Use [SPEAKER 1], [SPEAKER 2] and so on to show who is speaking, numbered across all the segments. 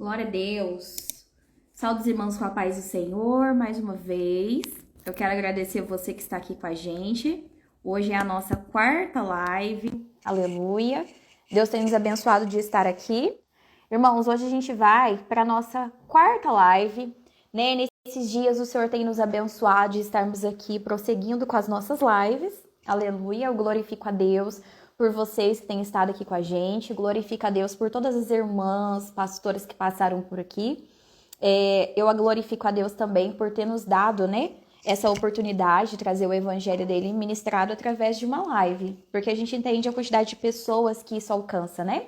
[SPEAKER 1] Glória a Deus. Saúde os irmãos com a paz do Senhor, mais uma vez. Eu quero agradecer você que está aqui com a gente. Hoje é a nossa quarta live. Aleluia. Deus tem nos abençoado de estar aqui. Irmãos, hoje a gente vai para a nossa quarta live, né? Nesses dias o Senhor tem nos abençoado de estarmos aqui prosseguindo com as nossas lives. Aleluia. Eu glorifico a Deus por vocês que têm estado aqui com a gente. Glorifico a Deus por todas as irmãs, pastoras que passaram por aqui. Eu glorifico a Deus também por ter nos dado, né, essa oportunidade de trazer o evangelho dele ministrado através de uma live, porque a gente entende a quantidade de pessoas que isso alcança, né?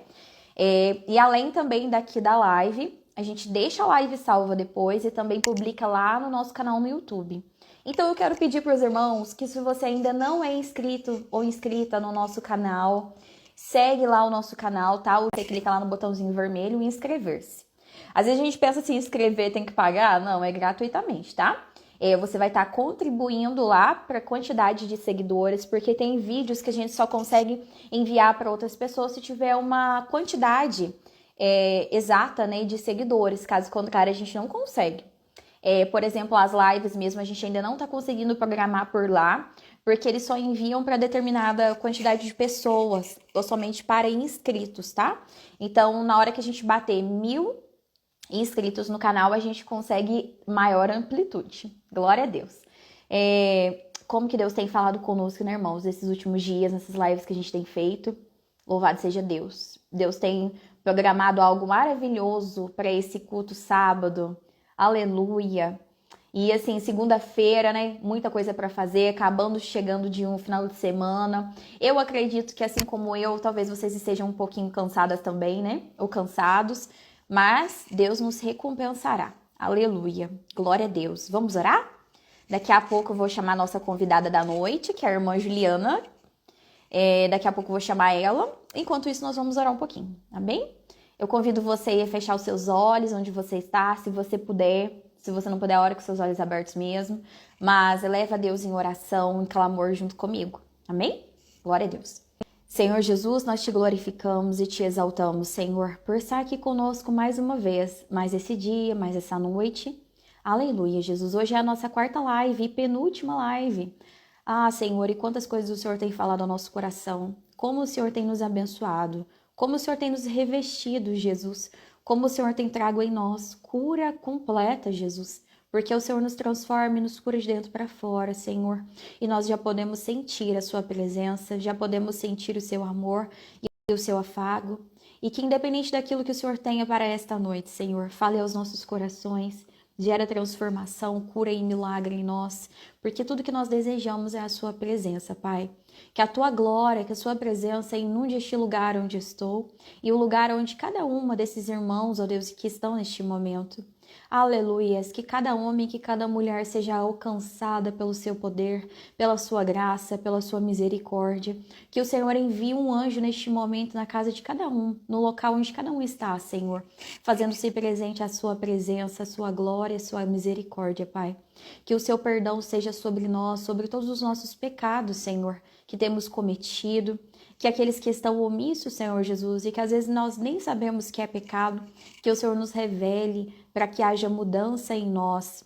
[SPEAKER 1] E além também daqui da live, a gente deixa a live salva depois e também publica lá no nosso canal no YouTube. Então eu quero pedir para os irmãos que se você ainda não é inscrito ou inscrita no nosso canal, segue lá o nosso canal, tá? Você clica lá no botãozinho vermelho e inscrever-se. Às vezes a gente pensa assim, inscrever tem que pagar? Não, é gratuitamente, tá? Você vai estar contribuindo lá para a quantidade de seguidores, porque tem vídeos que a gente só consegue enviar para outras pessoas se tiver uma quantidade exata, né, de seguidores. Caso contrário, a gente não consegue. Por exemplo, as lives mesmo, a gente ainda não está conseguindo programar por lá, porque eles só enviam para determinada quantidade de pessoas, ou somente para inscritos, tá? Então, na hora que a gente bater 1.000 inscritos no canal, a gente consegue maior amplitude. Glória a Deus. Como que Deus tem falado conosco, né, irmãos, nesses últimos dias, nessas lives que a gente tem feito. Louvado seja Deus. Deus tem programado algo maravilhoso para esse culto sábado. Aleluia. E assim, segunda-feira, né? Muita coisa para fazer, acabando chegando de um final de semana. Eu acredito que assim como eu, talvez vocês estejam um pouquinho cansadas também, né? Ou cansados. Mas Deus nos recompensará. Aleluia. Glória a Deus. Vamos orar? Daqui a pouco eu vou chamar a nossa convidada da noite, que é a irmã Juliana. Daqui a pouco eu vou chamar ela. Enquanto isso, nós vamos orar um pouquinho, tá bem? Eu convido você a fechar os seus olhos onde você está, se você puder. Se você não puder, ora com seus olhos abertos mesmo. Mas eleva a Deus em oração, em clamor junto comigo. Amém? Glória a Deus. Senhor Jesus, nós te glorificamos e te exaltamos, Senhor, por estar aqui conosco mais uma vez, mais esse dia, mais essa noite. Aleluia, Jesus. Hoje é a nossa quarta live e penúltima live. Ah, Senhor, e quantas coisas o Senhor tem falado ao nosso coração. Como o Senhor tem nos abençoado. Como o Senhor tem nos revestido, Jesus. Como o Senhor tem trago em nós cura completa, Jesus. Porque o Senhor nos transforma e nos cura de dentro para fora, Senhor. E nós já podemos sentir a sua presença, já podemos sentir o seu amor e o seu afago. E que independente daquilo que o Senhor tenha para esta noite, Senhor, fale aos nossos corações, gera transformação, cura e milagre em nós, porque tudo que nós desejamos é a sua presença, Pai. Que a tua glória, que a sua presença inunde este lugar onde estou e o lugar onde cada uma desses irmãos, ó Deus, que estão neste momento. Aleluias, que cada homem, que cada mulher seja alcançada pelo seu poder, pela sua graça, pela sua misericórdia. Que o Senhor envie um anjo neste momento na casa de cada um, no local onde cada um está, Senhor, fazendo-se presente a sua presença, a sua glória, a sua misericórdia, Pai. Que o seu perdão seja sobre nós, sobre todos os nossos pecados, Senhor, que temos cometido. Que aqueles que estão omissos, Senhor Jesus, e que às vezes nós nem sabemos que é pecado, que o Senhor nos revele para que haja mudança em nós.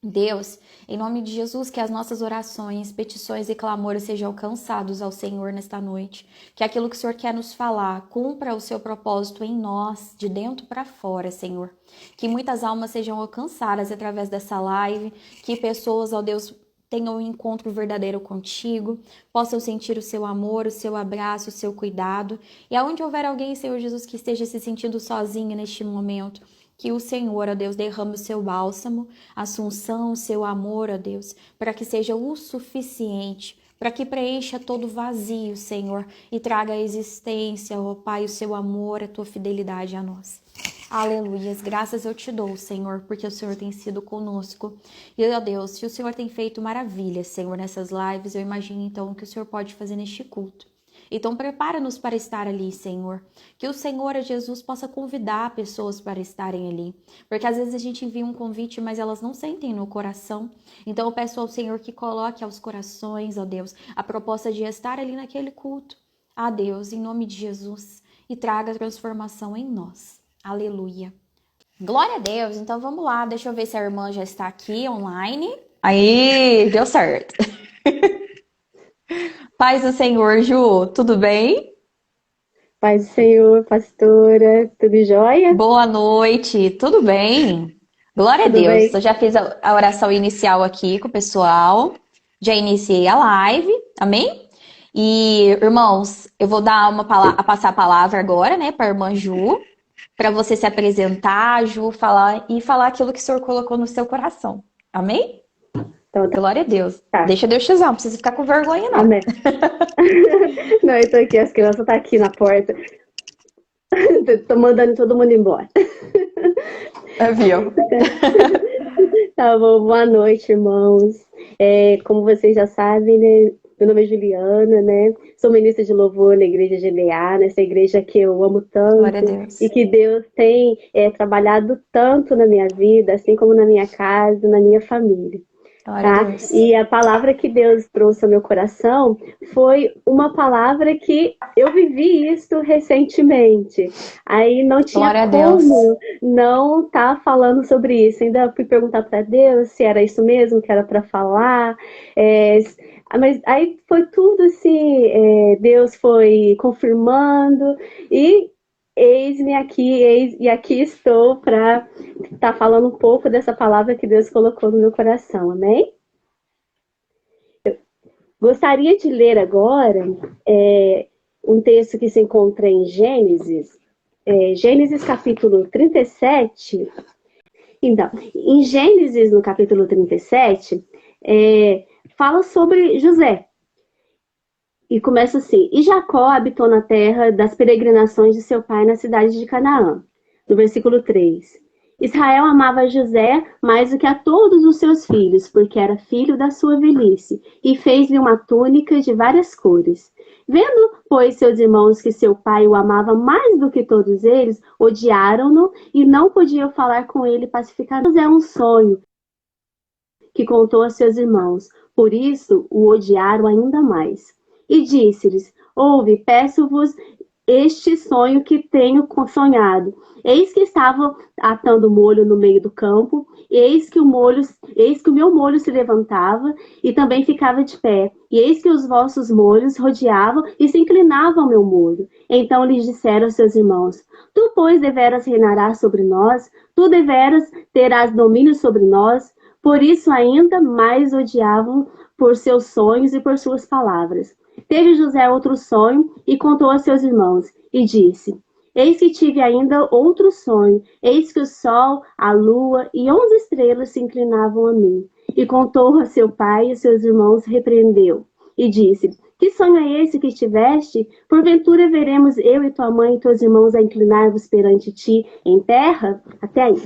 [SPEAKER 1] Deus, em nome de Jesus, que as nossas orações, petições e clamores sejam alcançados ao Senhor nesta noite. Que aquilo que o Senhor quer nos falar cumpra o seu propósito em nós, de dentro para fora, Senhor. Que muitas almas sejam alcançadas através dessa live, que pessoas, ó Deus, tenham um encontro verdadeiro contigo, possam sentir o seu amor, o seu abraço, o seu cuidado. E aonde houver alguém, Senhor Jesus, que esteja se sentindo sozinho neste momento, que o Senhor, ó Deus, derrame o seu bálsamo, a unção, o seu amor, ó Deus, para que seja o suficiente, para que preencha todo o vazio, Senhor, e traga à existência, ó Pai, o seu amor, a tua fidelidade a nós. Aleluias, graças eu te dou, Senhor, porque o Senhor tem sido conosco. E, ó Deus, se o Senhor tem feito maravilhas, Senhor, nessas lives, eu imagino então o que o Senhor pode fazer neste culto. Então prepara-nos para estar ali, Senhor. Que o Senhor, Jesus, possa convidar pessoas para estarem ali. Porque às vezes a gente envia um convite, mas elas não sentem no coração. Então eu peço ao Senhor que coloque aos corações, ó Deus, a proposta de estar ali naquele culto. A Deus, em nome de Jesus, e traga transformação em nós. Aleluia. Glória a Deus. Então vamos lá, deixa eu ver se a irmã já está aqui online. Aí, deu certo. Paz do Senhor, Ju, tudo bem?
[SPEAKER 2] Paz do Senhor, pastora, tudo jóia?
[SPEAKER 1] Boa noite, tudo bem? Glória a
[SPEAKER 2] Tudo
[SPEAKER 1] Deus. Eu
[SPEAKER 2] bem?
[SPEAKER 1] já fiz a oração inicial aqui com o pessoal, já iniciei a live, amém? E, irmãos, eu vou dar passar a palavra agora, né, para a irmã Ju, para você se apresentar, Ju, falar aquilo que o Senhor colocou no seu coração, amém?
[SPEAKER 2] Então
[SPEAKER 1] Glória a Deus.
[SPEAKER 2] tá,
[SPEAKER 1] Deixa Deus te usar, não precisa ficar com vergonha, não.
[SPEAKER 2] amém. Não, eu tô aqui, as crianças estão aqui na porta. Tô mandando todo mundo embora.
[SPEAKER 1] Viu?
[SPEAKER 2] Tá bom, boa noite, irmãos. Como vocês já sabem, né? Meu nome é Juliana, né? Sou ministra de louvor na igreja de Eleá, nessa igreja que eu amo
[SPEAKER 1] Glória a
[SPEAKER 2] tanto e
[SPEAKER 1] Deus.
[SPEAKER 2] que Deus tem trabalhado tanto na minha vida, assim como na minha casa, na minha família.
[SPEAKER 1] Glória a
[SPEAKER 2] Tá?
[SPEAKER 1] Deus.
[SPEAKER 2] E a palavra que Deus trouxe ao meu coração foi uma palavra que eu vivi isso recentemente. Aí não tinha
[SPEAKER 1] Glória a Deus.
[SPEAKER 2] como não estar falando sobre isso. Ainda fui perguntar para Deus se era isso mesmo que era para falar. É, mas aí foi tudo assim, Deus foi confirmando e eis-me aqui, e aqui estou para estar falando um pouco dessa palavra que Deus colocou no meu coração, amém? Gostaria de ler agora um texto que se encontra em Gênesis, Gênesis capítulo 37. Então, em Gênesis, no capítulo 37, fala sobre José. E começa assim: E Jacó habitou na terra das peregrinações de seu pai na cidade de Canaã. No versículo 3. Israel amava José mais do que a todos os seus filhos, porque era filho da sua velhice, e fez-lhe uma túnica de várias cores. Vendo, pois, seus irmãos que seu pai o amava mais do que todos eles, odiaram-no e não podiam falar com ele pacificadamente. É um sonho que contou a seus irmãos. Por isso o odiaram ainda mais. E disse-lhes: Ouve, peço-vos este sonho que tenho sonhado. Eis que estava atando molho no meio do campo, eis que o meu molho se levantava e também ficava de pé, e eis que os vossos molhos rodeavam e se inclinavam ao meu molho. Então lhes disseram aos seus irmãos: Tu, pois, deveras reinarás sobre nós, tu deveras terás domínio sobre nós. Por isso ainda mais odiavam por seus sonhos e por suas palavras. Teve José outro sonho e contou a seus irmãos, e disse: Eis que tive ainda outro sonho, eis que o sol, a lua e 11 estrelas se inclinavam a mim. E contou a seu pai e seus irmãos, repreendeu, e disse: Que sonho é esse que tiveste? Porventura veremos eu e tua mãe e teus irmãos a inclinar-vos perante ti em terra? Até aí.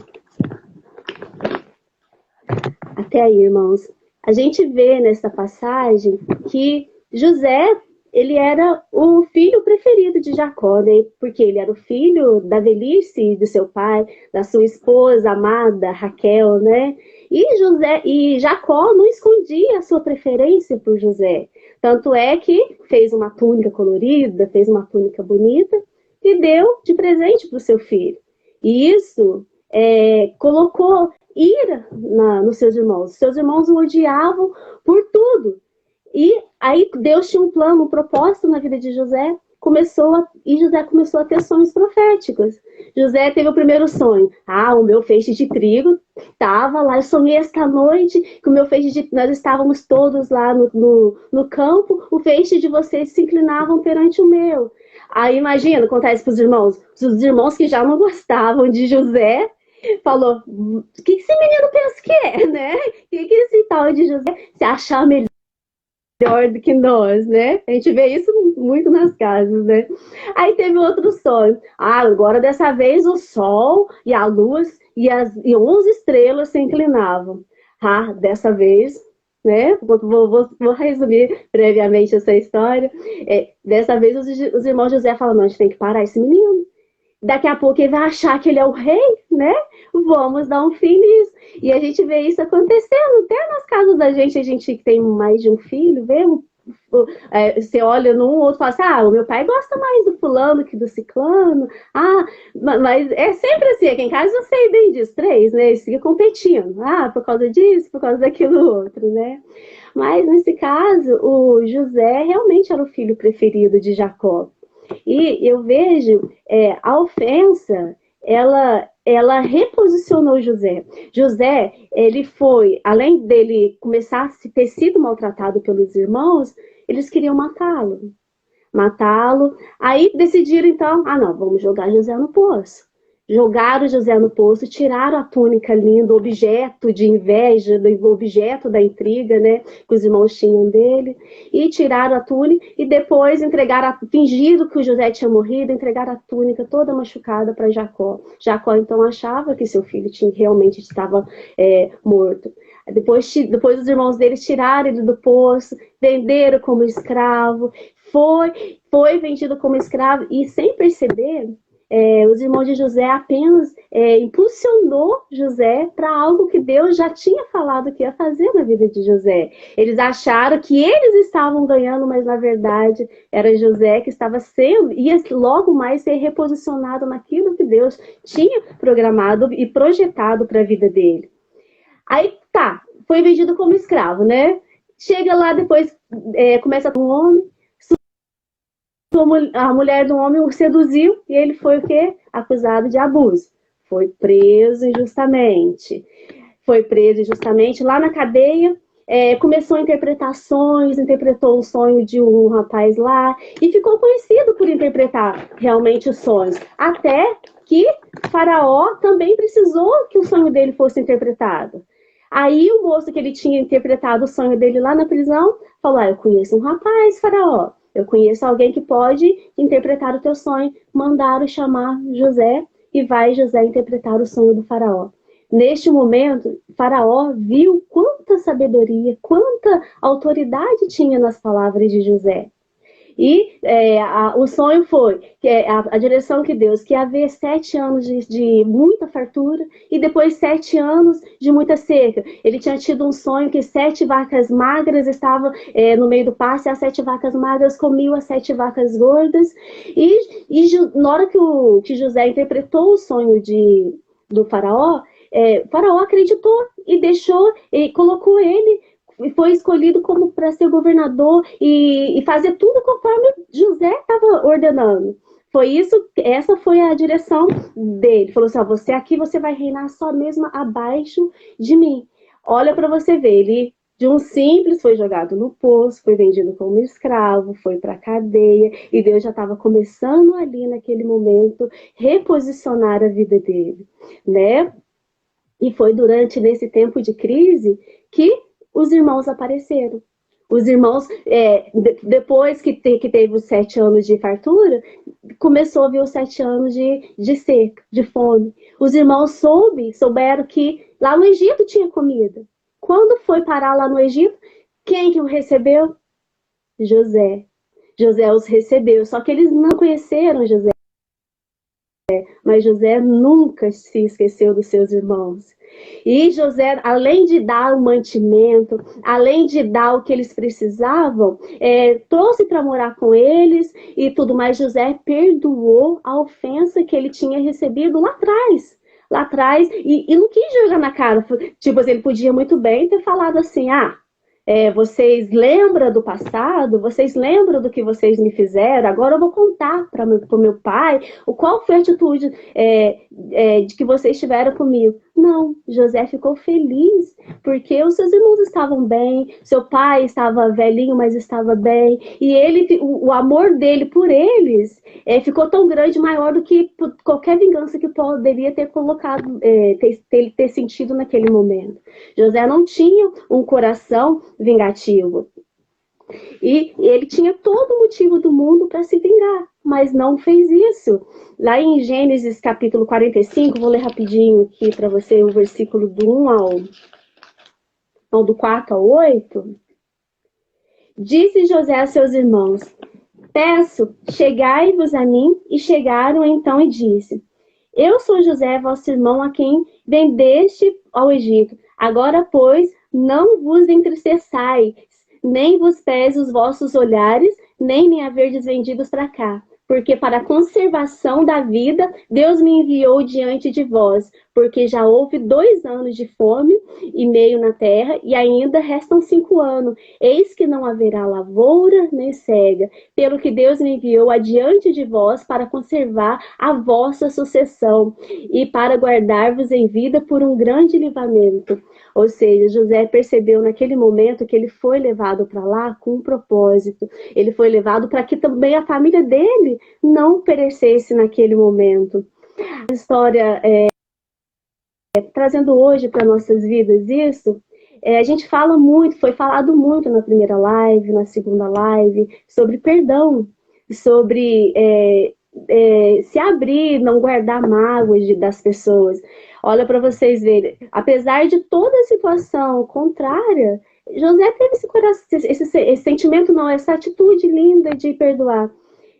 [SPEAKER 2] Até aí, irmãos. A gente vê nessa passagem que José, ele era o filho preferido de Jacó, né? Porque ele era o filho da velhice de seu pai, da sua esposa amada, Raquel, né? E Jacó não escondia a sua preferência por José. Tanto é que fez uma túnica colorida, fez uma túnica bonita e deu de presente para o seu filho. E isso colocou ira nos seus irmãos. Seus irmãos o odiavam por tudo. E aí Deus tinha um plano, um propósito na vida de José. E José começou a ter sonhos proféticos. José teve o primeiro sonho. O meu feixe de trigo estava lá. Eu sonhei esta noite que o meu feixe de... Nós estávamos todos lá no campo. O feixe de vocês se inclinavam perante o meu. Aí imagina, contar isso para os irmãos. Os irmãos que já não gostavam de José falou: o que esse menino pensa que é, né? O que esse tal de José se achar melhor do que nós, né? A gente vê isso muito nas casas, né? Aí teve outro sonho. Agora dessa vez o sol e a luz e 11 estrelas se inclinavam. Dessa vez, né? Vou resumir brevemente essa história. Dessa vez os irmãos José falam: não, a gente tem que parar esse menino. Daqui a pouco ele vai achar que ele é o rei, né? Vamos dar um fim nisso. E a gente vê isso acontecendo até nas casas da gente, a gente que tem mais de um filho, vê Você olha num outro e fala assim, o meu pai gosta mais do fulano que do ciclano. Mas é sempre assim, aqui em casa eu sei bem disso, três, né? Eles ficam competindo. Por causa disso, por causa daquilo outro, né? Mas nesse caso, o José realmente era o filho preferido de Jacó. E eu vejo a ofensa, ela reposicionou José. José, ele foi, além dele começar a ter sido maltratado pelos irmãos, eles queriam matá-lo. Matá-lo. Aí decidiram, então, não, vamos jogar José no poço. Jogaram José no poço, tiraram a túnica linda, objeto de inveja, objeto da intriga, né, que os irmãos tinham dele, e tiraram a túnica e depois entregaram, fingiram que o José tinha morrido, entregaram a túnica toda machucada para Jacó. Jacó então achava que seu filho realmente estava morto. Depois os irmãos deles tiraram ele do poço, venderam como escravo, foi vendido como escravo e sem perceber, os irmãos de José apenas impulsionou José para algo que Deus já tinha falado que ia fazer na vida de José. Eles acharam que eles estavam ganhando, mas na verdade era José que ia logo mais ser reposicionado naquilo que Deus tinha programado e projetado para a vida dele. Aí foi vendido como escravo, né? Chega lá depois, começa um homem, a mulher do homem o seduziu e ele foi o quê? Acusado de abuso. Foi preso injustamente. Lá na cadeia, começou interpretações, interpretou o sonho de um rapaz lá e ficou conhecido por interpretar realmente os sonhos. Até que Faraó também precisou que o sonho dele fosse interpretado. Aí o moço que ele tinha interpretado o sonho dele lá na prisão falou, eu conheço um rapaz, Faraó. Eu conheço alguém que pode interpretar o teu sonho. Mandaram chamar José e vai José interpretar o sonho do Faraó. Neste momento, Faraó viu quanta sabedoria, quanta autoridade tinha nas palavras de José. E o sonho foi, a direção que Deus, que ia haver 7 anos de muita fartura e depois 7 anos de muita seca. Ele tinha tido um sonho que 7 vacas magras estavam no meio do pasto e as 7 vacas magras comiam as 7 vacas gordas. E na hora que José interpretou o sonho do faraó, Faraó acreditou e deixou, e colocou ele, foi escolhido como para ser governador e fazer tudo conforme José estava ordenando. Essa foi a direção dele. Falou assim, você aqui, você vai reinar só mesmo abaixo de mim. Olha para você ver, ele de um simples foi jogado no poço, foi vendido como escravo, foi para a cadeia, e Deus já estava começando ali naquele momento reposicionar a vida dele, né? E foi nesse tempo de crise que os irmãos apareceram. Os irmãos, depois que teve os 7 anos de fartura, começou a vir os 7 anos de seca, de fome. Os irmãos souberam que lá no Egito tinha comida. Quando foi parar lá no Egito, quem que o recebeu? José. José os recebeu, só que eles não conheceram José. Mas José nunca se esqueceu dos seus irmãos. E José, além de dar o mantimento, além de dar o que eles precisavam, trouxe para morar com eles e tudo mais. José perdoou a ofensa que ele tinha recebido lá atrás, e não quis jogar na cara. Tipo assim, ele podia muito bem ter falado assim, vocês lembram do passado? Vocês lembram do que vocês me fizeram? Agora eu vou contar para o meu pai qual foi a atitude de que vocês tiveram comigo. Não, José ficou feliz porque os seus irmãos estavam bem, seu pai estava velhinho, mas estava bem, e o amor dele por eles ficou tão grande, maior do que qualquer vingança que poderia ter colocado, ter sentido naquele momento. José não tinha um coração vingativo. E ele tinha todo o motivo do mundo para se vingar, mas não fez isso. Lá em Gênesis capítulo 45, vou ler rapidinho aqui para você o versículo do 4 ao 8. Disse José a seus irmãos, peço, chegai-vos a mim, e chegaram então e disse, eu sou José, vosso irmão, a quem vendeste ao Egito. Agora, pois, não vos entristeçais, nem vos pese os vossos olhares, nem me haverdes vendidos para cá. Porque para a conservação da vida, Deus me enviou diante de vós, porque já houve 2 anos de fome e meio na terra, e ainda restam 5 anos. Eis que não haverá lavoura nem cega, pelo que Deus me enviou adiante de vós para conservar a vossa sucessão e para guardar-vos em vida por um grande livramento. Ou seja, José percebeu naquele momento que ele foi levado para lá com um propósito. Ele foi levado para que também a família dele não perecesse naquele momento. A história, trazendo hoje para nossas vidas isso, a gente fala muito, foi falado muito na primeira live, na segunda live, sobre perdão, sobre se abrir, não guardar mágoas das pessoas. Olha para vocês verem, apesar de toda a situação contrária, José teve esse sentimento, não, essa atitude linda de perdoar.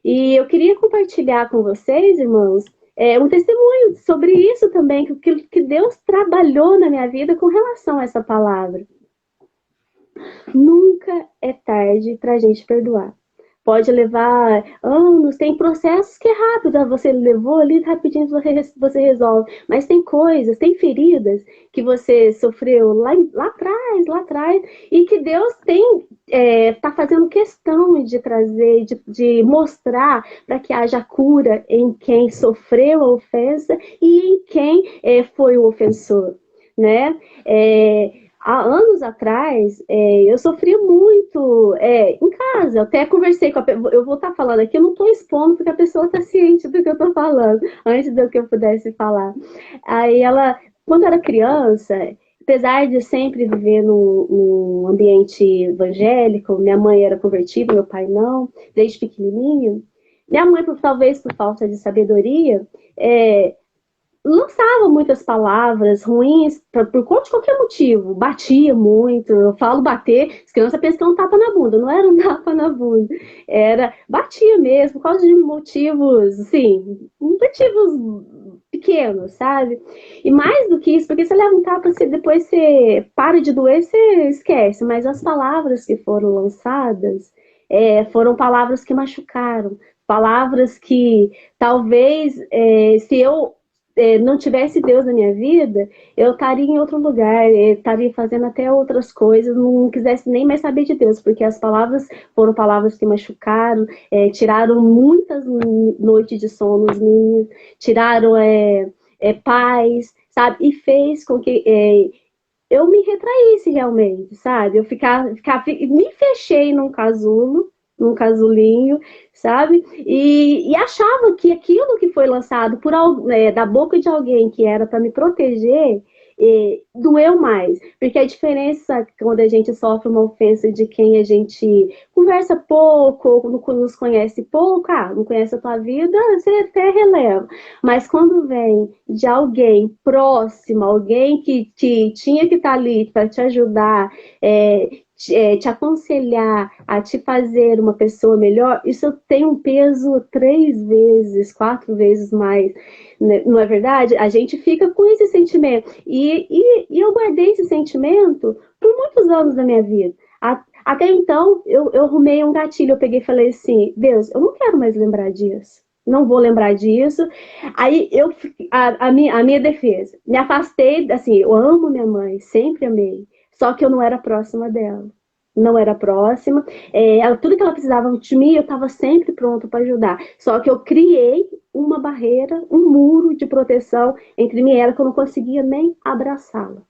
[SPEAKER 2] E eu queria compartilhar com vocês, irmãos, um testemunho sobre isso também, que Deus trabalhou na minha vida com relação a essa palavra. Nunca é tarde para a gente perdoar. Pode levar anos, tem processos que é rápido, você levou ali rapidinho, você resolve. Mas tem coisas, tem feridas que você sofreu lá atrás, e que Deus está fazendo questão de trazer, de mostrar para que haja cura em quem sofreu a ofensa e em quem foi o ofensor, né? Há anos atrás, eu sofri muito em casa. Eu até conversei com eu vou estar falando aqui, eu não estou expondo porque a pessoa está ciente do que eu estou falando, antes do que eu pudesse falar. Aí ela, quando era criança, apesar de sempre viver num ambiente evangélico, minha mãe era convertida, meu pai não, desde pequenininho. Minha mãe, talvez por falta de sabedoria, lançava muitas palavras ruins por conta de qualquer motivo, batia muito. Eu falo bater, as crianças pensam que é um tapa na bunda, não era um tapa na bunda, batia mesmo, por causa de motivos, assim, motivos pequenos, sabe? E mais do que isso, porque você leva um tapa, depois você para de doer, você esquece, mas as palavras que foram lançadas foram palavras que machucaram, palavras que talvez, se eu não tivesse Deus na minha vida, eu estaria em outro lugar, estaria fazendo até outras coisas, não quisesse nem mais saber de Deus, porque as palavras foram palavras que machucaram, tiraram muitas noites de sono minhas, tiraram paz, sabe? E fez com que eu me retraísse realmente, sabe? Eu me fechei num casulinho, sabe? E achava que aquilo que foi lançado da boca de alguém que era para me proteger, doeu mais. Porque a diferença quando a gente sofre uma ofensa de quem a gente conversa pouco, ou nos conhece pouco, não conhece a tua vida, você até releva. Mas quando vem de alguém próximo, alguém que tinha que estar ali para te ajudar, te aconselhar a te fazer uma pessoa melhor, isso tem um peso 3 vezes, 4 vezes mais, né? Não é verdade? A gente fica com esse sentimento. E eu guardei esse sentimento por muitos anos da minha vida. Até então, eu arrumei um gatilho, eu peguei e falei assim, Deus, eu não quero mais lembrar disso. Não vou lembrar disso. Aí a minha defesa, me afastei, assim, eu amo minha mãe, sempre amei. Só que eu não era próxima dela. Não era próxima. Tudo que ela precisava de mim, eu estava sempre pronta para ajudar. Só que eu criei uma barreira, um muro de proteção entre mim e ela, que eu não conseguia nem abraçá-la.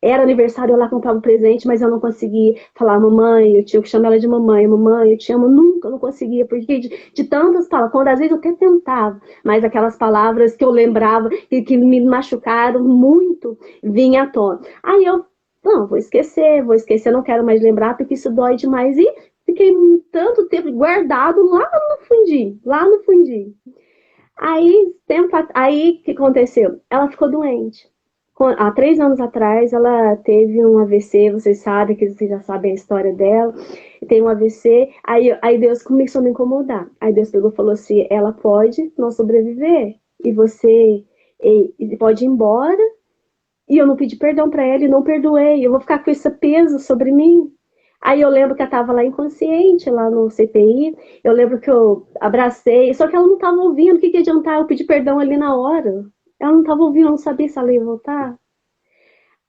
[SPEAKER 2] Era aniversário, eu lá comprava um presente, mas eu não conseguia falar, mamãe, eu tinha que chamar ela de mamãe, mamãe, eu te amo, nunca, eu não conseguia, porque de tantas palavras, quando às vezes eu até tentava, mas aquelas palavras que eu lembrava, que me machucaram muito, vinha à tona. Aí eu, não, vou esquecer, não quero mais lembrar, porque isso dói demais, e fiquei tanto tempo guardado lá no fundinho. Aí, o que aconteceu? Ela ficou doente. Há 3 anos atrás, ela teve um AVC, vocês já sabem a história dela, tem um AVC, aí Deus começou a me incomodar. Aí Deus pegou e falou assim, ela pode não sobreviver, e você pode ir embora, e eu não pedi perdão para ela, e não perdoei, eu vou ficar com esse peso sobre mim. Aí eu lembro que ela estava lá inconsciente, lá no CPI. Eu lembro que eu abracei, só que ela não estava ouvindo. O que adiantar eu pedir perdão ali na hora? Ela não estava ouvindo, eu não sabia se ela ia voltar.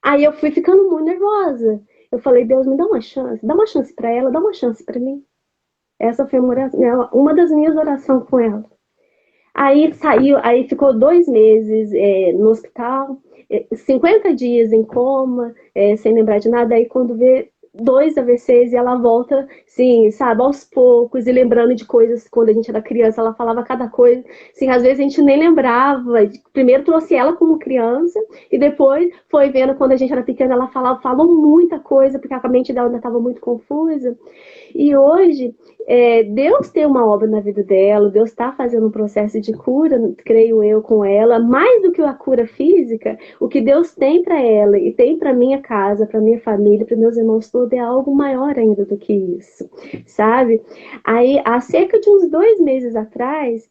[SPEAKER 2] Aí eu fui ficando muito nervosa. Eu falei, Deus, me dá uma chance para ela, dá uma chance para mim. Essa foi uma das minhas orações com ela. Aí saiu, aí ficou 2 meses no hospital, 50 dias em coma, sem lembrar de nada. Aí quando vê 2 AVCs e ela volta, sim, sabe, aos poucos e lembrando de coisas quando a gente era criança, ela falava cada coisa, assim, às vezes a gente nem lembrava. Primeiro trouxe ela como criança e depois foi vendo quando a gente era pequena, ela falou muita coisa porque a mente dela ainda estava muito confusa. E hoje, Deus tem uma obra na vida dela, Deus está fazendo um processo de cura, creio eu, com ela, mais do que a cura física, o que Deus tem para ela e tem para minha casa, para minha família, para meus irmãos todos, é algo maior ainda do que isso, sabe? Aí, há cerca de uns 2 meses atrás,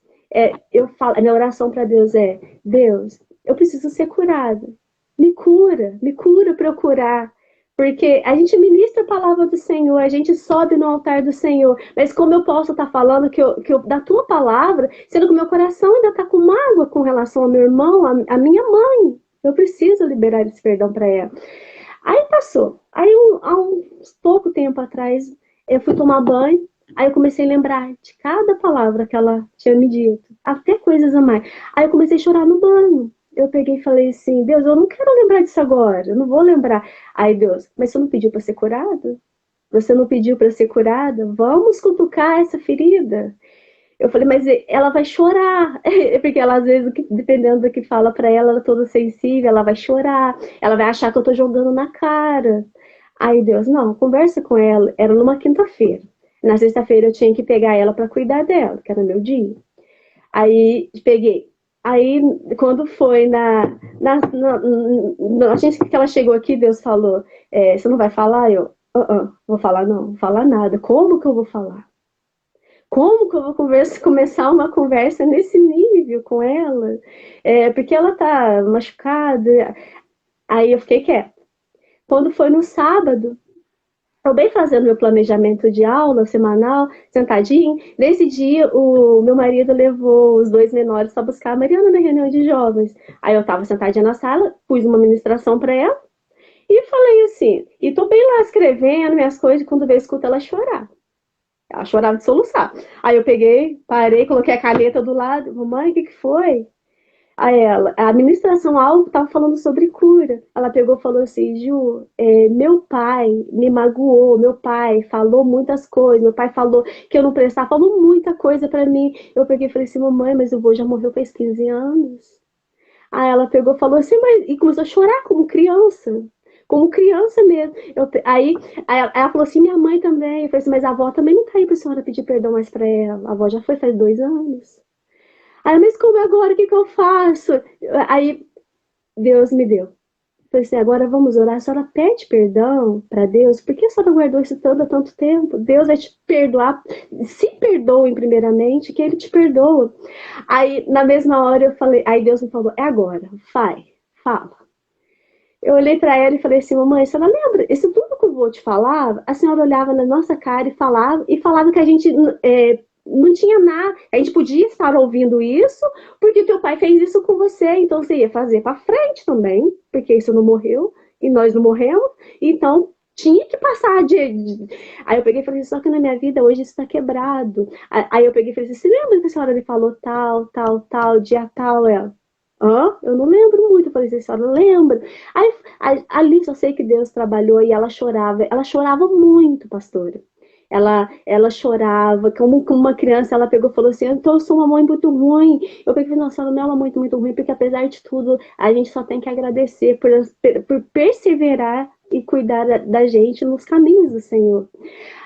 [SPEAKER 2] a minha oração para Deus é: Deus, eu preciso ser curada. Me cura para eu curar. Porque a gente ministra a palavra do Senhor, a gente sobe no altar do Senhor, mas como eu posso estar falando da tua palavra, sendo que o meu coração ainda está com mágoa com relação ao meu irmão, a minha mãe. Eu preciso liberar esse perdão para ela. Aí passou. Aí, há um pouco tempo atrás, eu fui tomar banho, aí eu comecei a lembrar de cada palavra que ela tinha me dito, até coisas a mais. Aí eu comecei a chorar no banho. Eu peguei e falei assim, Deus, eu não quero lembrar disso agora, eu não vou lembrar. Aí Deus, mas você não pediu para ser curada? Você não pediu para ser curada? Vamos cutucar essa ferida. Eu falei, mas ela vai chorar, porque ela às vezes, dependendo do que fala para ela, ela é toda sensível, ela vai chorar, ela vai achar que eu tô jogando na cara. Aí Deus, não, conversa com ela. Era numa quinta-feira. Na sexta-feira eu tinha que pegar ela para cuidar dela, que era meu dia. Aí peguei. Aí, quando foi na agência que ela chegou aqui, Deus falou: você não vai falar? Eu, vou falar não, vou falar nada. Como que eu vou falar? Como que eu vou começar uma conversa nesse nível com ela? Porque ela tá machucada. Aí eu fiquei quieta. Quando foi no sábado, eu bem fazendo meu planejamento de aula semanal, sentadinho. Nesse dia, o meu marido levou os 2 menores para buscar a Mariana na reunião de jovens. Aí eu estava sentadinha na sala, pus uma ministração para ela e falei assim. E tô bem lá escrevendo minhas coisas, e quando veio escuta ela chorar. Ela chorava de soluçar. Aí eu peguei, parei, coloquei a caneta do lado. Mamãe, o que foi? A ela, a administração algo estava falando sobre cura. Ela pegou e falou assim, Ju, meu pai me magoou, meu pai falou muitas coisas, meu pai falou que eu não prestava, falou muita coisa para mim. Eu peguei e falei assim, mamãe, mas o vô já morreu faz 15 anos. Aí ela pegou e falou assim, mas... e começou a chorar como criança mesmo. Aí ela falou assim, minha mãe também. Eu falei assim, mas a avó também não tá aí pra senhora pedir perdão mais pra ela. A avó já foi faz 2 anos. Aí, mas como agora? O que eu faço? Aí Deus me deu. Eu falei assim, agora vamos orar. A senhora pede perdão para Deus. Por que a senhora guardou isso tanto tempo? Deus vai te perdoar. Se perdoem primeiramente, que Ele te perdoa. Aí, na mesma hora, eu falei. Aí Deus me falou, é agora. Fala. Eu olhei para ela e falei assim, mamãe, a senhora lembra? Isso tudo que eu vou te falar, a senhora olhava na nossa cara e falava que a gente não tinha nada. A gente podia estar ouvindo isso porque teu pai fez isso com você, então você ia fazer para frente também, porque isso não morreu e nós não morremos, então tinha que passar Aí eu peguei e falei, só que na minha vida hoje isso está quebrado. Aí eu peguei e falei assim, você lembra que a senhora me falou tal, dia tal? Ela, eu não lembro muito. Eu falei assim, a senhora lembra? Aí, ali só sei que Deus trabalhou e ela chorava muito, pastora. Ela chorava, como uma criança, ela pegou e falou assim, então eu sou uma mãe muito ruim. Eu peguei e falei, nossa, ela não é uma mãe muito ruim, porque apesar de tudo, a gente só tem que agradecer por perseverar e cuidar da gente nos caminhos do Senhor.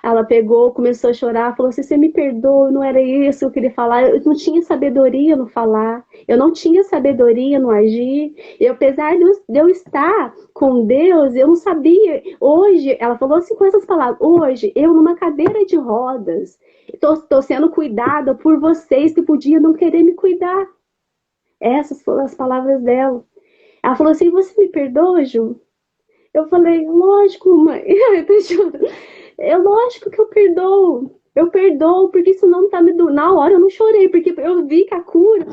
[SPEAKER 2] Ela pegou, começou a chorar, falou assim, você me perdoa, não era isso que eu queria falar, eu não tinha sabedoria no falar, eu não tinha sabedoria no agir, e apesar de eu estar com Deus, eu não sabia, hoje, ela falou assim com essas palavras, hoje, eu numa cadeira de rodas, estou sendo cuidada por vocês que podiam não querer me cuidar. Essas foram as palavras dela. Ela falou assim, você me perdoa, Ju? Eu falei, lógico, mãe. É lógico que eu perdoo. Eu perdoo, porque isso não tá me doendo. Na hora eu não chorei, porque eu vi que a cura,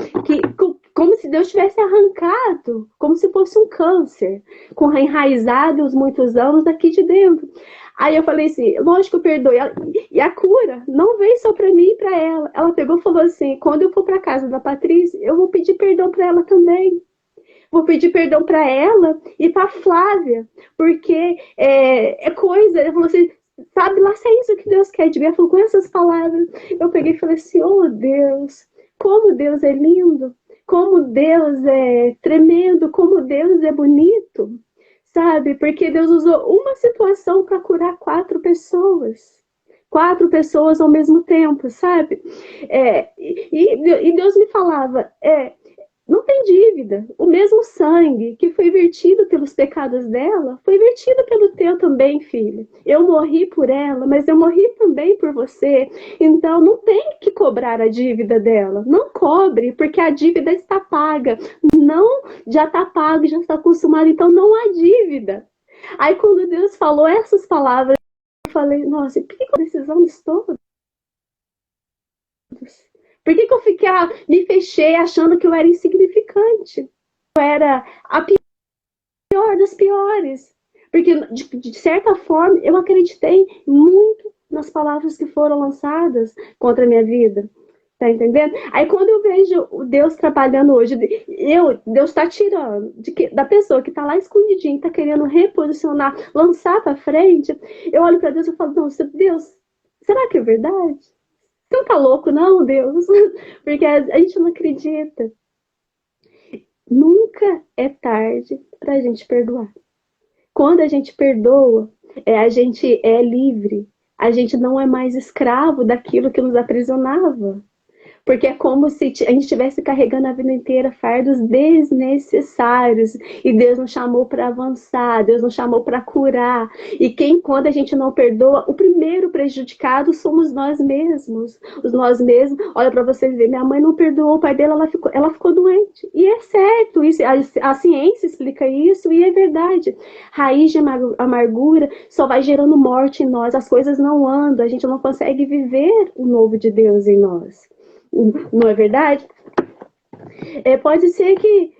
[SPEAKER 2] como se Deus tivesse arrancado, como se fosse um câncer, com enraizados muitos anos aqui de dentro. Aí eu falei assim, lógico que eu perdoo. E a cura não veio só para mim e para ela. Ela pegou e falou assim, quando eu for para casa da Patrícia, eu vou pedir perdão para ela também. Vou pedir perdão para ela e para Flávia, porque é coisa. Ela falou assim, sabe lá se é isso que Deus quer de mim. Ela falou com essas palavras. Eu peguei e falei assim, oh Deus, como Deus é lindo, como Deus é tremendo, como Deus é bonito, sabe? Porque Deus usou uma situação para curar 4 pessoas ao mesmo tempo, sabe? E Deus me falava, não tem dívida. O mesmo sangue que foi vertido pelos pecados dela, foi vertido pelo teu também, filha. Eu morri por ela, mas eu morri também por você. Então, não tem que cobrar a dívida dela. Não cobre, porque a dívida está paga. Não, já está pago, já está acostumado. Então, não há dívida. Aí, quando Deus falou essas palavras, eu falei, nossa, por que eu decisão todas? Por que eu me fechei achando que eu era insignificante? Eu era a pior das piores. Porque, de certa forma, eu acreditei muito nas palavras que foram lançadas contra a minha vida. Tá entendendo? Aí quando eu vejo Deus trabalhando hoje, Deus está tirando da pessoa que está lá escondidinha, está querendo reposicionar, lançar para frente, eu olho para Deus e falo, não, Deus, será que é verdade? Você não tá louco, não, Deus? Porque a gente não acredita. Nunca é tarde para a gente perdoar. Quando a gente perdoa, a gente é livre. A gente não é mais escravo daquilo que nos aprisionava. Porque é como se a gente estivesse carregando a vida inteira fardos desnecessários. E Deus nos chamou para avançar, Deus nos chamou para curar. E quando a gente não perdoa, o primeiro prejudicado somos nós mesmos. Nós mesmos, olha para vocês verem, minha mãe não perdoou o pai dela, ela ficou doente. E é certo, isso, a ciência explica isso e é verdade. Raiz de amargura só vai gerando morte em nós, as coisas não andam, a gente não consegue viver o novo de Deus em nós. Não é verdade? Pode ser que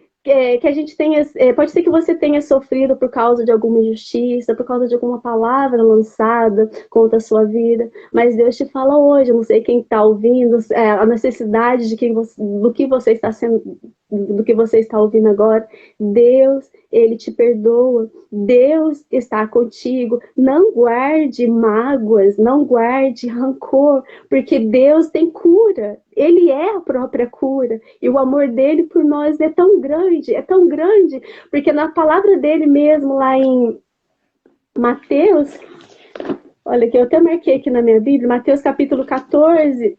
[SPEAKER 2] a gente tenha, pode ser que você tenha sofrido por causa de alguma injustiça, por causa de alguma palavra lançada contra a sua vida, mas Deus te fala hoje, eu não sei quem está ouvindo, a necessidade do que você está sendo, do que você está ouvindo agora. Deus, Ele te perdoa, Deus está contigo. Não guarde mágoas, não guarde rancor, porque Deus tem cura, Ele é a própria cura, e o amor dele por nós é tão grande, porque na palavra dele mesmo, lá em Mateus, olha que eu até marquei aqui na minha Bíblia, Mateus capítulo 14,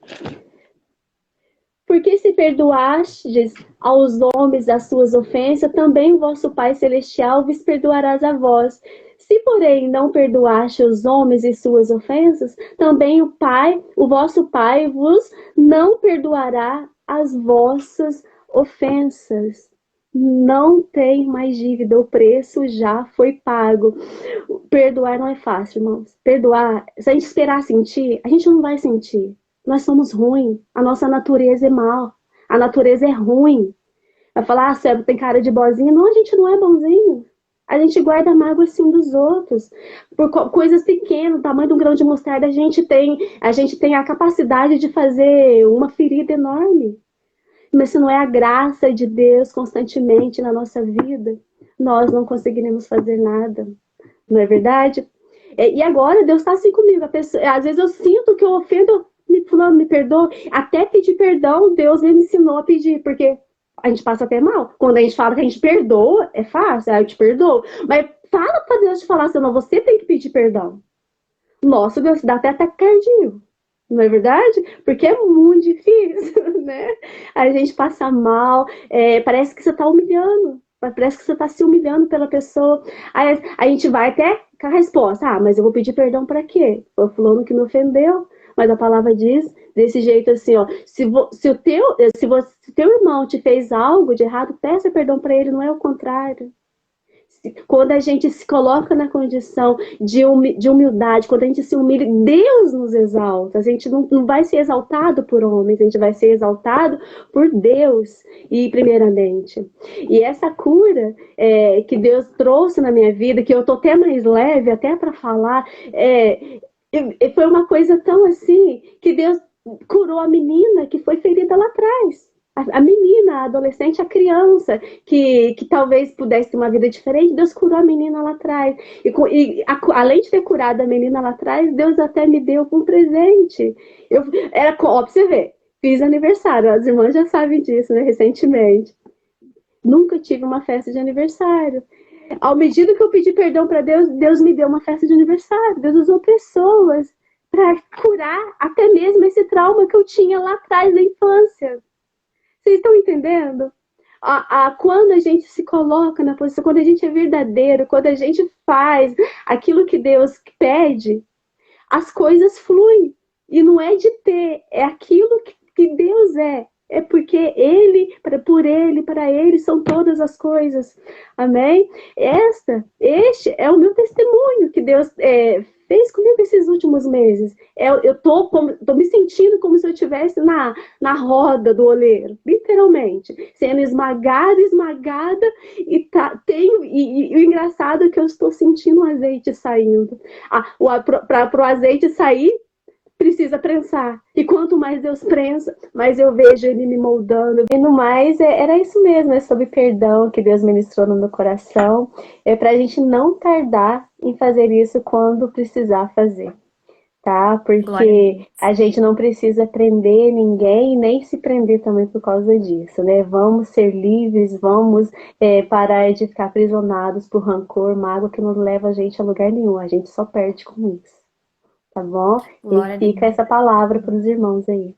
[SPEAKER 2] porque se perdoastes aos homens as suas ofensas, também o vosso Pai Celestial vos perdoará a vós. Se, porém, não perdoaste os homens e suas ofensas, também o vosso Pai vos não perdoará as vossas ofensas. Não tem mais dívida, o preço já foi pago. Perdoar não é fácil, irmãos. Perdoar, se a gente esperar sentir, a gente não vai sentir. Nós somos ruins, a nossa natureza é mal, a natureza é ruim. Vai falar, você tem cara de bozinho. Não, a gente não é bonzinho. A gente guarda mágoa assim dos outros. Por coisas pequenas, o tamanho de um grão de mostarda, a gente tem a capacidade de fazer uma ferida enorme. Mas se não é a graça de Deus constantemente na nossa vida, nós não conseguiremos fazer nada. Não é verdade? E agora Deus está assim comigo. Às vezes eu sinto que eu ofendo, fulano, me perdoa. Até pedir perdão, Deus me ensinou a pedir, porque a gente passa até mal. Quando a gente fala que a gente perdoa, é fácil, eu te perdoo. Mas fala para Deus te falar assim, não, você tem que pedir perdão. Nossa, Deus, dá até ataque cardíaco. Não é verdade? Porque é muito difícil, né? A gente passa mal, parece que você está humilhando. Parece que você está se humilhando pela pessoa. Aí a gente vai até com a resposta. Mas eu vou pedir perdão para quê? Foi o fulano que me ofendeu. Mas a palavra diz desse jeito assim, ó. Se o teu irmão te fez algo de errado, peça perdão para ele, não é o contrário. Quando a gente se coloca na condição de humildade, quando a gente se humilha, Deus nos exalta. A gente não vai ser exaltado por homens, a gente vai ser exaltado por Deus, e primeiramente. E essa cura que Deus trouxe na minha vida, que eu tô até mais leve, até para falar, foi uma coisa tão assim, que Deus curou a menina que foi ferida lá atrás. A menina, a adolescente, a criança, que talvez pudesse ter uma vida diferente, Deus curou a menina lá atrás. Além de ter curado a menina lá atrás, Deus até me deu um presente. Ó, pra você ver, fiz aniversário, as irmãs já sabem disso, né, recentemente. Nunca tive uma festa de aniversário. Ao medida que eu pedi perdão para Deus, Deus me deu uma festa de aniversário. Deus usou pessoas para curar até mesmo esse trauma que eu tinha lá atrás da infância. Vocês estão entendendo? Quando a gente se coloca na posição, quando a gente é verdadeiro, quando a gente faz aquilo que Deus pede, as coisas fluem. E não é de ter, é aquilo que Deus é. É porque Ele, para Ele são todas as coisas. Amém? Este é o meu testemunho que Deus fez comigo esses últimos meses. Eu tô me sentindo como se eu estivesse na roda do oleiro, literalmente, sendo esmagada, e o engraçado é que eu estou sentindo o azeite saindo. Para o azeite sair, precisa prensar. E quanto mais Deus prensa, mais eu vejo Ele me moldando. E no mais, era isso mesmo, sobre perdão que Deus ministrou no meu coração. É para a gente não tardar em fazer isso quando precisar fazer, tá? Porque a gente não precisa prender ninguém, nem se prender também por causa disso, né? Vamos ser livres, vamos parar de ficar aprisionados por rancor, mágoa, que não leva a gente a lugar nenhum. A gente só perde com isso. Tá bom?
[SPEAKER 1] Glória
[SPEAKER 2] E
[SPEAKER 1] a
[SPEAKER 2] fica
[SPEAKER 1] Deus.
[SPEAKER 2] essa palavra para os irmãos aí,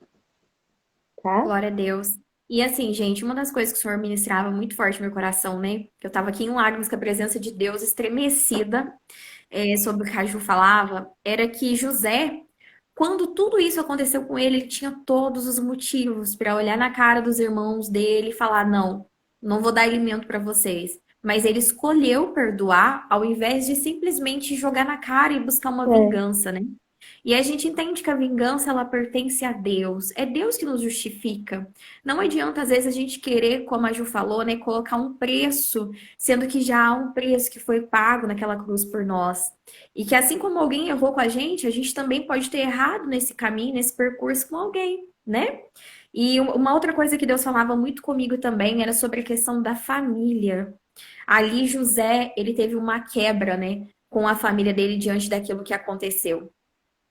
[SPEAKER 2] tá?
[SPEAKER 1] Glória a Deus. E assim, gente, uma das coisas que o Senhor ministrava muito forte no meu coração, né? Que eu tava aqui em lágrimas com a presença de Deus estremecida, sobre o que a Ju falava, era que José, quando tudo isso aconteceu com ele, ele tinha todos os motivos para olhar na cara dos irmãos dele e falar: não, não vou dar alimento para vocês. Mas ele escolheu perdoar ao invés de simplesmente jogar na cara e buscar uma
[SPEAKER 2] É,
[SPEAKER 1] vingança, né? E a gente entende que a vingança ela pertence a Deus. É Deus que nos justifica. Não adianta às vezes a gente querer, como a Ju falou, né, colocar um preço, sendo que já há um preço que foi pago naquela cruz por nós. E que assim como alguém errou com a gente também pode ter errado nesse caminho, nesse percurso com alguém, né? E uma outra coisa que Deus falava muito comigo também era sobre a questão da família. Ali José, ele teve uma quebra, né, com a família dele diante daquilo que aconteceu.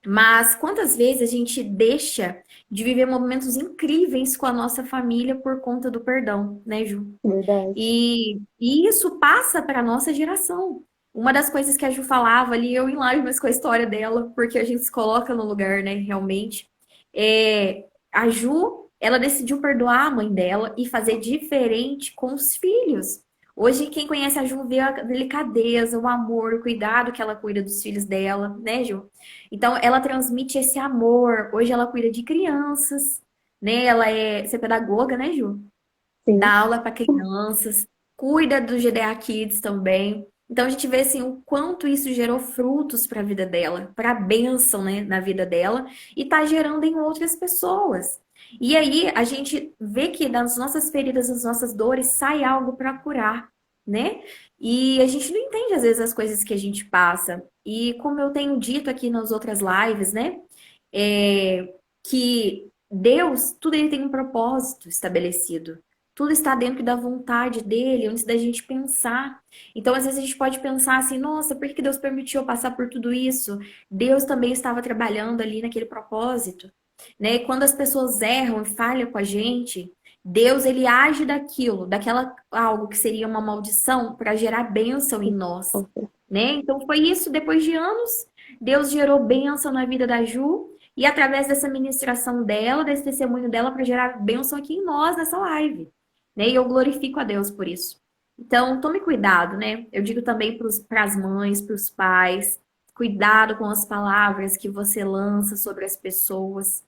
[SPEAKER 1] Mas quantas vezes a gente deixa de viver momentos incríveis com a nossa família por conta do perdão, né, Ju?
[SPEAKER 2] verdade.
[SPEAKER 1] E isso passa para a nossa geração. Uma das coisas que a Ju falava ali, eu em lágrimas com a história dela, porque a gente se coloca no lugar, né, realmente. A Ju, ela decidiu perdoar a mãe dela e fazer diferente com os filhos. Hoje, quem conhece a Ju vê a delicadeza, o amor, o cuidado que ela cuida dos filhos dela, né, Ju? Então, ela transmite esse amor. Hoje, ela cuida de crianças, né? Ela é pedagoga, né, Ju? Dá
[SPEAKER 2] Sim,
[SPEAKER 1] aula para crianças, cuida do GDA Kids também. Então, a gente vê, assim, o quanto isso gerou frutos para a vida dela, para a bênção, né, na vida dela, e tá gerando em outras pessoas. E aí, a gente vê que das nossas feridas, das nossas dores, sai algo para curar, né? E a gente não entende, às vezes, as coisas que a gente passa. E como eu tenho dito aqui nas outras lives, né? Que Deus, tudo ele tem um propósito estabelecido. Tudo está dentro da vontade dele, antes da gente pensar. Então, às vezes, a gente pode pensar assim: nossa, por que Deus permitiu eu passar por tudo isso? Deus também estava trabalhando ali naquele propósito. Né? E quando as pessoas erram e falham com a gente, Deus ele age daquela algo que seria uma maldição para gerar bênção em nós.
[SPEAKER 2] com certeza.
[SPEAKER 1] Né? Então foi isso, depois de anos, Deus gerou bênção na vida da Ju e através dessa ministração dela, desse testemunho dela, para gerar bênção aqui em nós nessa live. Né? E eu glorifico a Deus por isso. Então, tome cuidado, né? Eu digo também para as mães, para os pais, cuidado com as palavras que você lança sobre as pessoas.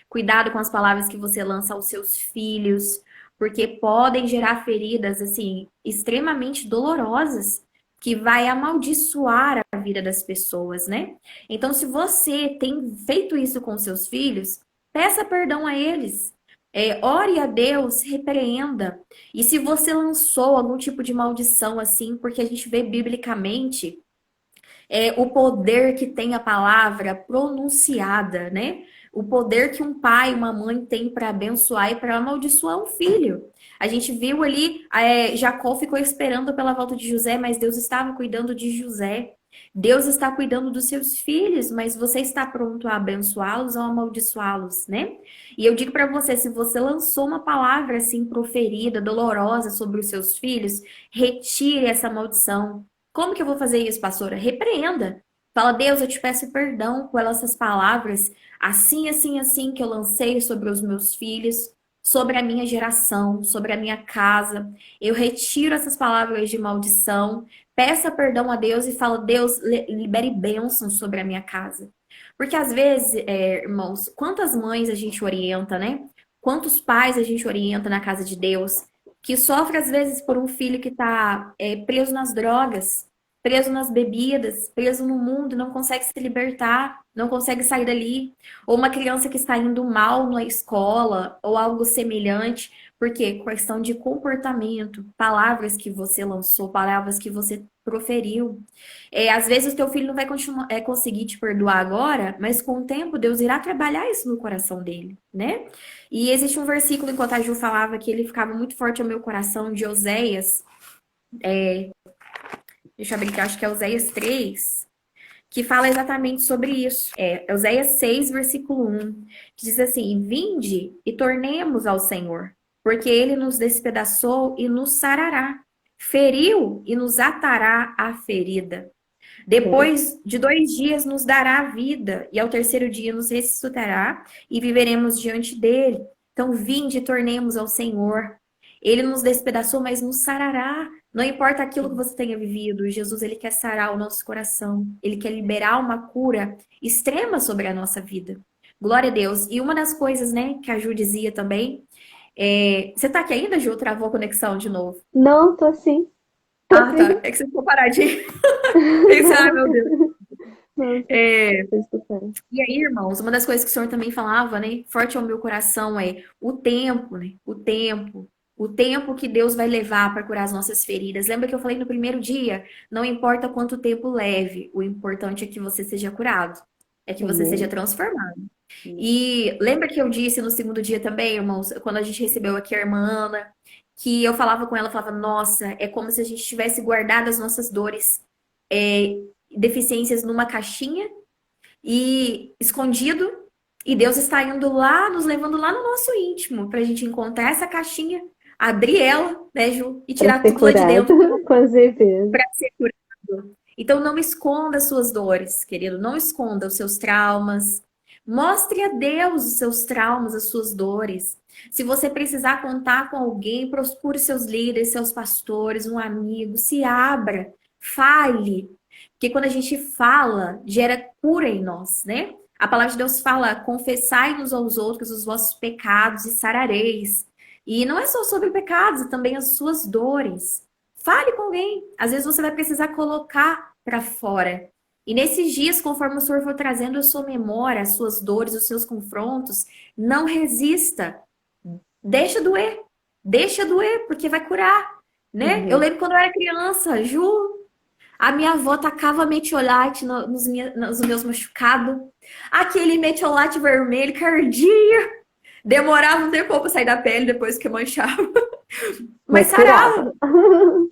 [SPEAKER 1] Cuidado com as palavras que você lança aos seus filhos, porque podem gerar feridas assim extremamente dolorosas que vai amaldiçoar a vida das pessoas, né? Então, se você tem feito isso com seus filhos, peça perdão a eles. Ore a Deus, repreenda. E se você lançou algum tipo de maldição assim, porque a gente vê biblicamente o poder que tem a palavra pronunciada, né? O poder que um pai, uma mãe tem para abençoar e para amaldiçoar um filho. A gente viu ali, Jacó ficou esperando pela volta de José, mas Deus estava cuidando de José. Deus está cuidando dos seus filhos, mas você está pronto a abençoá-los ou amaldiçoá-los, né? E eu digo para você, se você lançou uma palavra assim proferida, dolorosa sobre os seus filhos, retire essa maldição. Como que eu vou fazer isso, pastora? Repreenda. Fala, Deus, eu te peço perdão por essas palavras, assim, assim, assim, que eu lancei sobre os meus filhos, sobre a minha geração, sobre a minha casa. Eu retiro essas palavras de maldição, peça perdão a Deus e fala, Deus, libere bênção sobre a minha casa. Porque às vezes, irmãos, quantas mães a gente orienta, né? Quantos pais a gente orienta na casa de Deus? Que sofre às vezes por um filho que está preso nas drogas, preso nas bebidas, preso no mundo, não consegue se libertar, não consegue sair dali. Ou uma criança que está indo mal na escola, ou algo semelhante, porque questão de comportamento, palavras que você lançou, palavras que você proferiu. Às vezes o teu filho não vai conseguir te perdoar agora, mas com o tempo Deus irá trabalhar isso no coração dele, né? E existe um versículo, enquanto a Ju falava, que ele ficava muito forte ao meu coração, de Oséias. Deixa eu abrir aqui, acho que é Oséias 3, que fala exatamente sobre isso. Oséias 6, versículo 1, que diz assim: Vinde e tornemos ao Senhor, porque ele nos despedaçou e nos sarará, feriu e nos atará a ferida. Depois de 2 dias nos dará a vida, e ao terceiro dia nos ressuscitará e viveremos diante dele. Então, vinde e tornemos ao Senhor. Ele nos despedaçou, mas nos sarará. Não importa aquilo que você tenha vivido, Jesus, ele quer sarar o nosso coração. Ele quer liberar uma cura extrema sobre a nossa vida. Glória a Deus. E uma das coisas, né, que a Ju dizia também, você tá aqui ainda, Ju? Travou a conexão de novo.
[SPEAKER 2] Não, tô sim. Tô
[SPEAKER 1] Ah, tá.
[SPEAKER 2] sim.
[SPEAKER 1] É que você ficou paradinho. Pensei, ai, meu Deus.
[SPEAKER 2] Não, tô escutando.
[SPEAKER 1] E aí, irmãos, uma das coisas que o Senhor também falava, né? Forte ao meu coração é o tempo, né? O tempo. O tempo que Deus vai levar para curar as nossas feridas. Lembra que eu falei no primeiro dia? Não importa quanto tempo leve, o importante é que você seja curado. É que você seja
[SPEAKER 2] Amém.
[SPEAKER 1] transformado. E lembra que eu disse no segundo dia também, irmãos, quando a gente recebeu aqui a irmã Ana, que eu falava com ela, eu falava, nossa, é como se a gente tivesse guardado as nossas dores, deficiências numa caixinha e escondido, e Deus está indo lá, nos levando lá no nosso íntimo, para a gente encontrar essa caixinha, abrir ela, né, Ju, e
[SPEAKER 2] Para
[SPEAKER 1] tirar
[SPEAKER 2] ser
[SPEAKER 1] tudo lá de
[SPEAKER 2] curado,
[SPEAKER 1] dentro
[SPEAKER 2] com certeza.
[SPEAKER 1] para ser curado. Então, não esconda as suas dores, querido, não esconda os seus traumas. Mostre a Deus os seus traumas, as suas dores. Se você precisar contar com alguém, procure seus líderes, seus pastores, um amigo, se abra, fale. Porque quando a gente fala, gera cura em nós, né? A palavra de Deus fala: confessai uns aos outros os vossos pecados e sarareis. E não é só sobre pecados, é também as suas dores. Fale com alguém. Às vezes você vai precisar colocar para fora. E nesses dias, conforme o Senhor for trazendo a sua memória, as suas dores, os seus confrontos, não resista. Deixa doer. Deixa doer, porque vai curar, né? Eu lembro quando eu era criança, Ju, a minha avó tacava metiolate nos meus machucados. Aquele metiolate vermelho que ardia. Demorava um tempo pra sair da pele depois que manchava. Mas
[SPEAKER 2] Mas
[SPEAKER 1] sarava,
[SPEAKER 2] curava.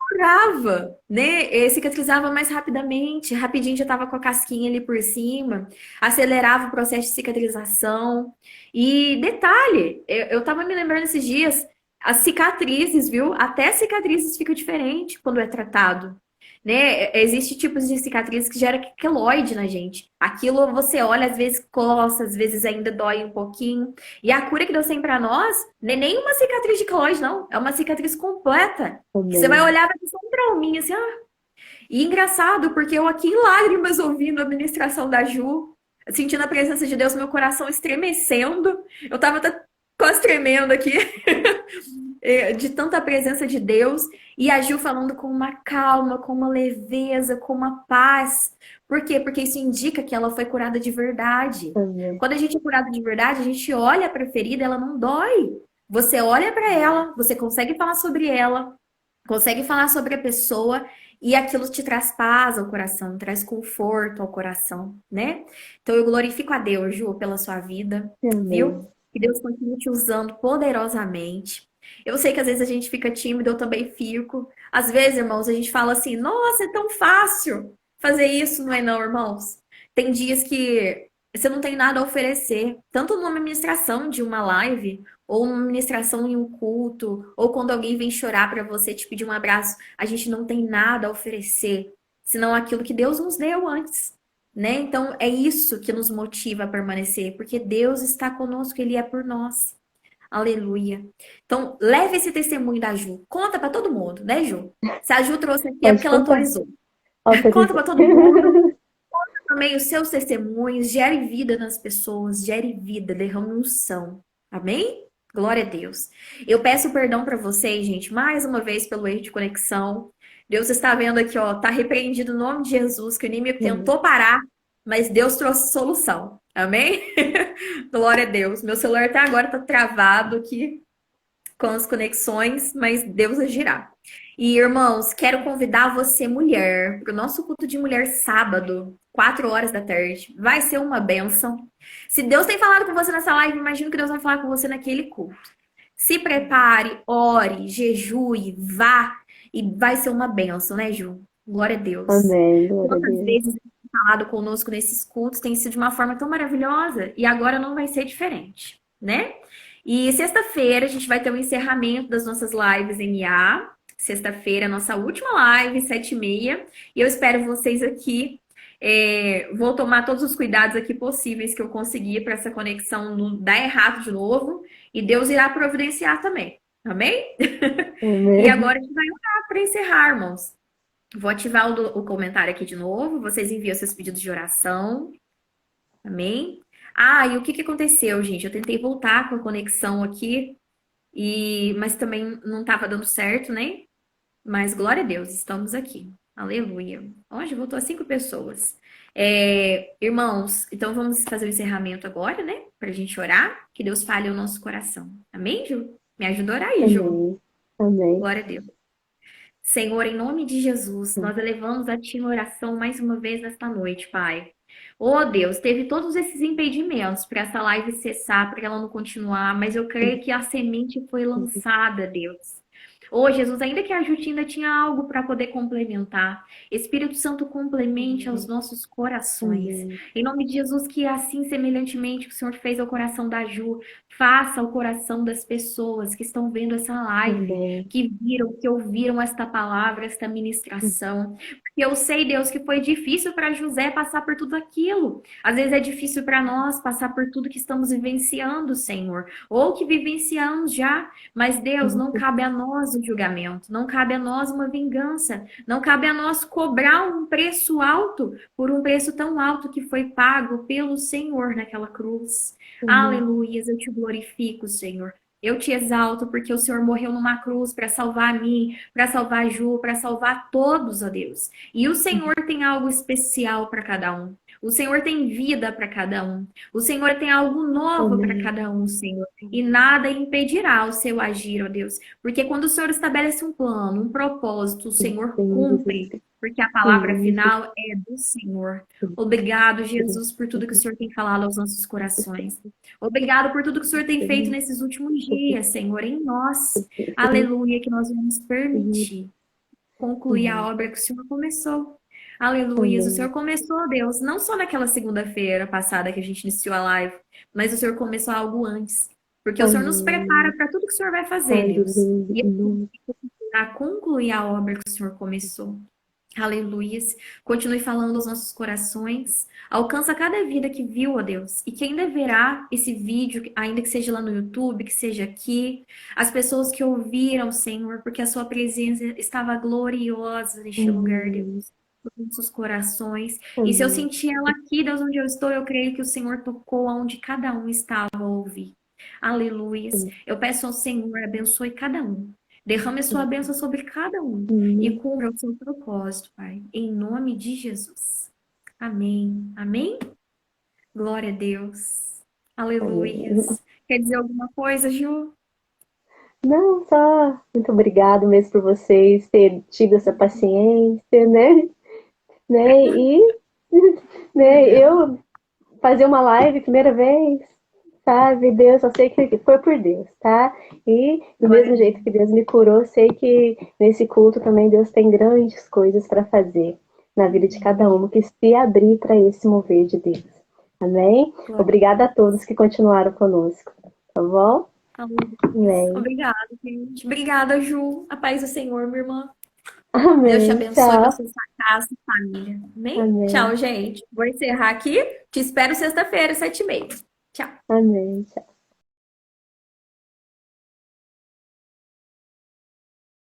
[SPEAKER 1] curava, né? Cicatrizava mais rapidamente. Rapidinho já tava com a casquinha ali por cima. Acelerava o processo de cicatrização. E detalhe, eu tava me lembrando esses dias, as cicatrizes, viu? Até cicatrizes ficam diferentes quando é tratado. Né? Existem tipos de cicatrizes que gera queloide na gente. Aquilo você olha, às vezes coça, às vezes ainda dói um pouquinho. E a cura que Deus tem pra nós não é nem uma cicatriz de queloide, não. É uma cicatriz completa. Que você vai
[SPEAKER 2] Amém.
[SPEAKER 1] olhar, vai ter só um trauminha, assim, E engraçado, porque eu aqui em lágrimas ouvindo a ministração da Ju, sentindo a presença de Deus, meu coração estremecendo. Eu tava até quase tremendo aqui. de tanta presença de Deus, e a Ju falando com uma calma, com uma leveza, com uma paz. Por quê? Porque isso indica que ela foi curada de verdade.
[SPEAKER 2] Amém.
[SPEAKER 1] Quando a gente é curado de verdade, a gente olha para a ferida, ela não dói. Você olha para ela, você consegue falar sobre ela, consegue falar sobre a pessoa, e aquilo te traz paz ao coração, traz conforto ao coração, né? Então eu glorifico a Deus, Ju, pela sua vida, viu?
[SPEAKER 2] Amém.
[SPEAKER 1] Que Deus continue te usando poderosamente. Eu sei que às vezes a gente fica tímido, eu também fico. Às vezes, irmãos, a gente fala assim: nossa, é tão fácil fazer isso, não é não, irmãos? Tem dias que você não tem nada a oferecer, tanto numa ministração de uma live, ou numa ministração em um culto, ou quando alguém vem chorar para você, te pedir um abraço, a gente não tem nada a oferecer, senão aquilo que Deus nos deu antes, né? Então é isso que nos motiva a permanecer, porque Deus está conosco, Ele é por nós. Aleluia. Então, leve esse testemunho da Ju. Conta para todo mundo, né, Ju? Se a Ju trouxe aqui é
[SPEAKER 2] Pode
[SPEAKER 1] porque ela
[SPEAKER 2] contar.
[SPEAKER 1] autorizou. Conta
[SPEAKER 2] Autorizou.
[SPEAKER 1] para todo mundo também os seus testemunhos, gere vida nas pessoas, gere vida, derrame unção. Amém? Glória a Deus. Eu peço perdão para vocês, gente, mais uma vez pelo erro de conexão. Deus está vendo aqui, ó, tá repreendido o nome de Jesus, que o inimigo
[SPEAKER 2] Amém.
[SPEAKER 1] tentou parar, mas Deus trouxe solução. Amém? Glória a Deus. Meu celular até agora tá travado aqui com as conexões, mas Deus agirá. E, irmãos, quero convidar você, mulher, para o nosso culto de mulher sábado, 4 horas da tarde. Vai ser uma bênção. Se Deus tem falado com você nessa live, imagino que Deus vai falar com você naquele culto. Se prepare, ore, jejue, vá, e vai ser uma bênção, né, Ju? Glória a Deus.
[SPEAKER 2] Amém. Glória a
[SPEAKER 1] Quantas
[SPEAKER 2] Deus.
[SPEAKER 1] vezes Ele tem falado conosco nesses cultos, tem sido de uma forma tão maravilhosa, e agora não vai ser diferente, né? E sexta-feira a gente vai ter um encerramento das nossas lives em IA. Sexta-feira, nossa última live, 7h30. E eu espero vocês aqui. Vou tomar todos os cuidados aqui possíveis que eu conseguir para essa conexão não dar errado de novo. E Deus irá providenciar também. Amém? E
[SPEAKER 2] Amém.
[SPEAKER 1] agora a gente vai orar para encerrar, irmãos. Vou ativar o comentário aqui de novo. Vocês enviam seus pedidos de oração. Amém? Ah, e o que que aconteceu, gente? Eu tentei voltar com a conexão aqui, mas também não estava dando certo, né? Mas glória a Deus, estamos aqui. Aleluia. Hoje voltou a 5 pessoas. Irmãos, então vamos fazer o encerramento agora, né? Pra gente orar, que Deus fale o nosso coração. Amém, Ju? Me ajuda a orar aí, Ju.
[SPEAKER 2] Amém. Amém.
[SPEAKER 1] Glória a Deus. Senhor, em nome de Jesus, nós elevamos a Ti em oração mais uma vez nesta noite, Pai. Oh Deus, teve todos esses impedimentos para essa live cessar, para ela não continuar, mas eu creio que a semente foi lançada, Deus. Oh Jesus, ainda que a Jutina tinha algo para poder complementar, Espírito Santo complemente aos nossos corações.
[SPEAKER 2] Amém.
[SPEAKER 1] Em nome de Jesus, que assim, semelhantemente que o Senhor fez ao coração da Ju, faça ao coração das pessoas que estão vendo essa live,
[SPEAKER 2] Amém.
[SPEAKER 1] que viram, que ouviram esta palavra, esta ministração. Porque eu sei, Deus, que foi difícil para José passar por tudo aquilo. Às vezes é difícil para nós passar por tudo que estamos vivenciando, Senhor, ou que vivenciamos já. Mas, Deus, não cabe a nós o julgamento, não cabe a nós uma vingança, não cabe a nós cobrar um preço alto por um preço tão alto que foi pago pelo Senhor naquela cruz.
[SPEAKER 2] Amém.
[SPEAKER 1] Aleluias, eu te glorifico, Senhor. Eu te exalto porque o Senhor morreu numa cruz para salvar a mim, para salvar a Ju, para salvar todos, ó Deus. E o Senhor tem algo especial para cada um. O Senhor tem vida para cada um. O Senhor tem algo novo para
[SPEAKER 2] Amém.
[SPEAKER 1] cada um, Senhor. E nada impedirá o seu agir, ó Deus. Porque quando o Senhor estabelece um plano, um propósito, o Senhor
[SPEAKER 2] Senhor
[SPEAKER 1] cumpre.
[SPEAKER 2] Jesus.
[SPEAKER 1] Porque a palavra final é do Senhor. Obrigado, Jesus, por tudo que o Senhor tem falado aos nossos corações. Obrigado por tudo que o Senhor tem feito nesses últimos dias, Senhor, em nós. Aleluia, que nós vamos permitir concluir a obra que o Senhor começou. Aleluia. O Senhor
[SPEAKER 2] Amém.
[SPEAKER 1] começou, Deus, não só naquela segunda-feira passada que a gente iniciou a live, mas o Senhor começou algo antes. Porque o Senhor nos prepara
[SPEAKER 2] Amém.
[SPEAKER 1] para tudo que o Senhor vai fazer, Deus.
[SPEAKER 2] Aleluia.
[SPEAKER 1] E
[SPEAKER 2] Em nome
[SPEAKER 1] para concluir a obra que o Senhor começou. Aleluias. Continue falando aos nossos corações. Alcança cada vida que viu, ó Deus, e que ainda verá esse vídeo, ainda que seja lá no YouTube, que seja aqui. As pessoas que ouviram, Senhor, porque a sua presença estava gloriosa neste lugar,
[SPEAKER 2] Amém.
[SPEAKER 1] Deus. Nos nossos corações. E se eu
[SPEAKER 2] Amém.
[SPEAKER 1] sentir ela aqui, Deus, onde eu estou, eu creio que o Senhor tocou aonde cada um estava a ouvir. Aleluia. Eu peço ao Senhor, abençoe cada um. Derrame a sua bênção sobre cada um e cumpra o seu propósito, Pai. Em nome de Jesus. Amém. Amém? Glória a Deus. Aleluia.
[SPEAKER 2] Amém.
[SPEAKER 1] Quer dizer alguma coisa, Ju?
[SPEAKER 2] Não, só muito obrigado mesmo por vocês terem tido essa paciência, né? E, né, eu fazer uma live primeira vez, sabe? Deus, eu sei que foi por Deus, tá? E do
[SPEAKER 1] Glória
[SPEAKER 2] mesmo
[SPEAKER 1] a
[SPEAKER 2] jeito
[SPEAKER 1] Deus.
[SPEAKER 2] que Deus me curou, sei que nesse culto também Deus tem grandes coisas para fazer na vida de cada um que se abrir para esse mover de Deus. Amém?
[SPEAKER 1] Glória a
[SPEAKER 2] Obrigada a
[SPEAKER 1] Deus.
[SPEAKER 2] todos que continuaram conosco, tá bom?
[SPEAKER 1] Aleluia.
[SPEAKER 2] Amém.
[SPEAKER 1] Obrigada, gente. Obrigada, Ju. A paz do Senhor, minha irmã. Deus te
[SPEAKER 2] Amém.
[SPEAKER 1] abençoe,
[SPEAKER 2] Tchau.
[SPEAKER 1] abençoe sua casa e família. Amém?
[SPEAKER 2] Amém.
[SPEAKER 1] Tchau, gente. Vou encerrar aqui. Te espero sexta-feira, 7h30. Tchau.
[SPEAKER 2] Amém. Tchau.